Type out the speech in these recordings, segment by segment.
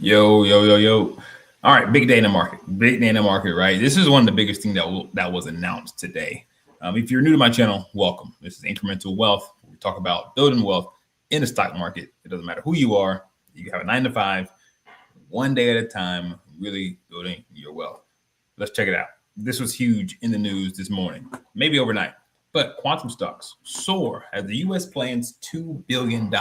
Yo, yo, yo, yo. All right, big day in the market. Big day in the market, right? This is one of the biggest things that was announced today. If you're new to my channel, welcome. This is Incremental Wealth. We talk about building wealth in the stock market. It doesn't matter who you are. You can have a 9 to 5, one day at a time, really building your wealth. Let's check it out. This was huge in the news this morning, maybe overnight. But quantum stocks soar as the U.S. plans $2 billion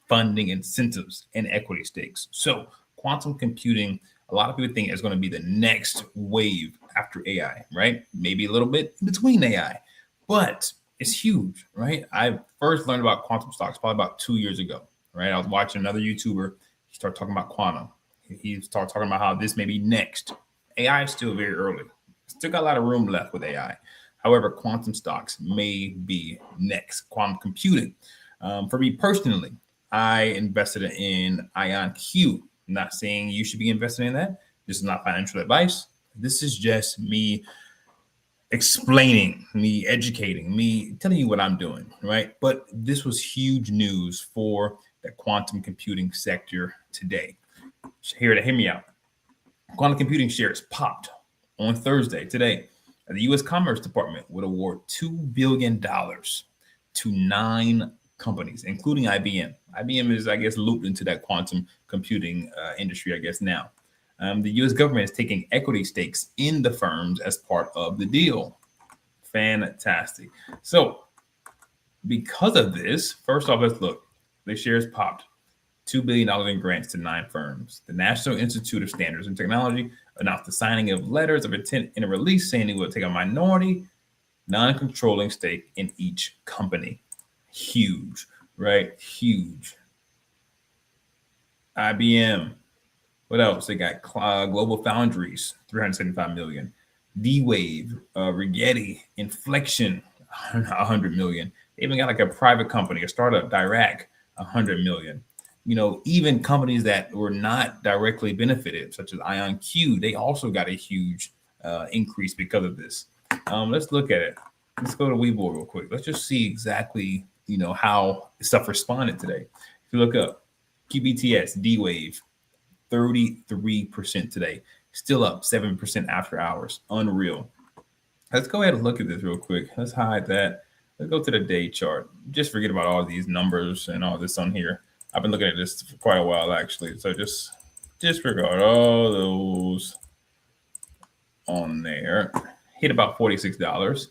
funding incentives and equity stakes. So quantum computing, a lot of people think is going to be the next wave after AI, right? Maybe a little bit in between AI, but it's huge, right? I first learned about quantum stocks probably about 2 years ago, right? I was watching another YouTuber. He started talking about quantum. He started talking about how this may be next. AI is still very early. Still got a lot of room left with AI. However, quantum stocks may be next. Quantum computing. For me personally, I invested in IonQ. Not saying you should be investing in that. This is not financial advice. This is just me explaining, me educating, me telling you what I'm doing, right? But this was huge news for the quantum computing sector today. Hear me out. Quantum computing shares popped on Thursday, today. The U.S. Commerce Department would award $2 billion to 9 companies, including IBM. IBM is, I guess, looped into that quantum computing industry, I guess, now. The U.S. government is taking equity stakes in the firms as part of the deal. Fantastic. So, because of this, first off, let's look. The shares popped. $2 billion in grants to 9 firms. The National Institute of Standards and Technology announced the signing of letters of intent in a release saying it will take a minority, non-controlling stake in each company. Huge, right? Huge. IBM. What else? They got Global Foundries, $375 million. D-Wave, Rigetti, Inflection, $100 million. They even got like a private company, a startup, Dirac, $100 million. You know, even companies that were not directly benefited, such as IonQ, they also got a huge increase because of this. Let's look at it. Let's go to Webull real quick. Let's just see exactly, how stuff responded today. If you look up QBTS, D-Wave, 33% today. Still up 7% after hours. Unreal. Let's go ahead and look at this real quick. Let's hide that. Let's go to the day chart. Just forget about all these numbers and all this on here. I've been looking at this for quite a while, actually. So just disregard all those on there. Hit about $46.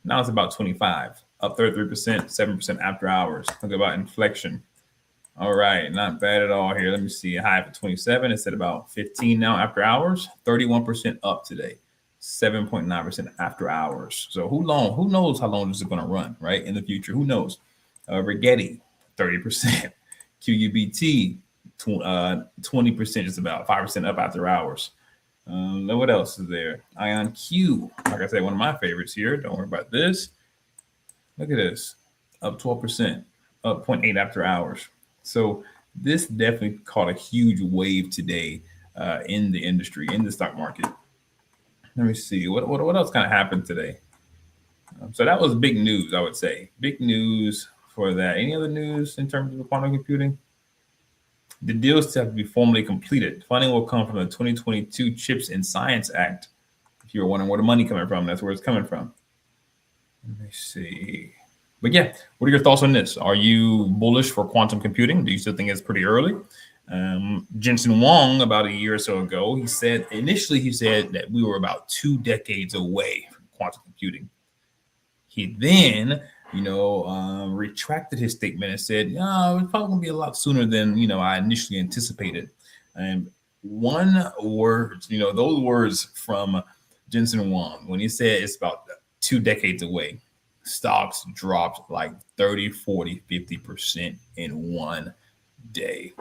Now it's about 25, up 33%, 7% after hours. Look about inflection. All right, not bad at all here. Let me see. High for 27. It's at about 15 now after hours. 31% up today. 7.9% after hours. So who knows how long this is going to run, right? In the future, who knows? Rigetti, 30%. QUBT, 20%, just about 5% up after hours. What else is there? IonQ, like I said, one of my favorites here. Don't worry about this. Look at this, up 12%, up 0.8 after hours. So this definitely caught a huge wave today in the industry, in the stock market. Let me see, what else kind of happened today? So that was big news, I would say. Big news for that. Any other news in terms of quantum computing? The deals have to be formally completed. Funding will come from the 2022 Chips and Science Act. If you're wondering where the money coming from, that's where it's coming from. Let me see. But yeah, what are your thoughts on this? Are you bullish for quantum computing? Do you still think it's pretty early? Jensen Huang, about a year or so ago, he said that we were about 2 decades away from quantum computing. He then, retracted his statement and said, no, it's probably going to be a lot sooner than, I initially anticipated. And those words from Jensen Huang, when he said it's about 2 decades away, stocks dropped like 30, 40, 50% in one day.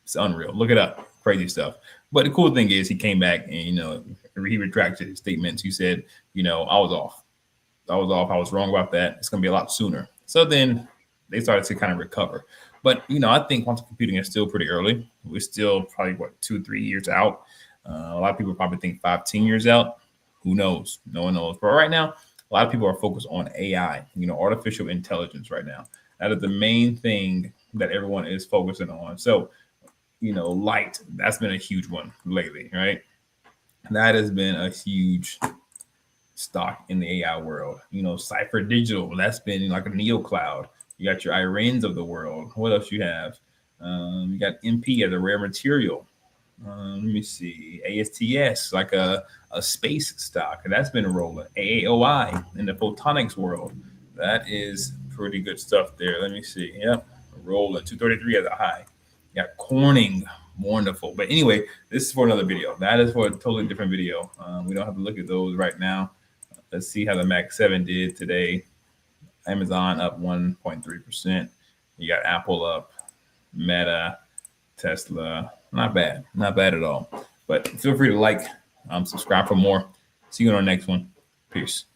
It's unreal. Look it up. Crazy stuff. But the cool thing is he came back and, he retracted his statements. He said, I was off. I was wrong about that. It's going to be a lot sooner. So then they started to kind of recover. But, I think quantum computing is still pretty early. We're still probably, 2-3 years out. A lot of people probably think 5-10 years out. Who knows? No one knows. But right now, a lot of people are focused on AI, artificial intelligence right now. That is the main thing that everyone is focusing on. So Light. That's been a huge one lately, right? That has been a huge stock in the AI world. Cipher Digital, that's been like a neo cloud. You got your Irans of the world. What else you have? You got MP as a rare material. Let me see. ASTS, like a space stock. That's been rolling. AAOI in the photonics world. That is pretty good stuff there. Let me see. Yep. Rolling. 233 as a high. You got Corning. Wonderful. But anyway, this is for another video. That is for a totally different video. We don't have to look at those right now. Let's see how the Mac 7 did today. Amazon up 1.3%. You got Apple up, Meta, Tesla. Not bad. Not bad at all. But feel free to like, subscribe for more. See you on the next one. Peace.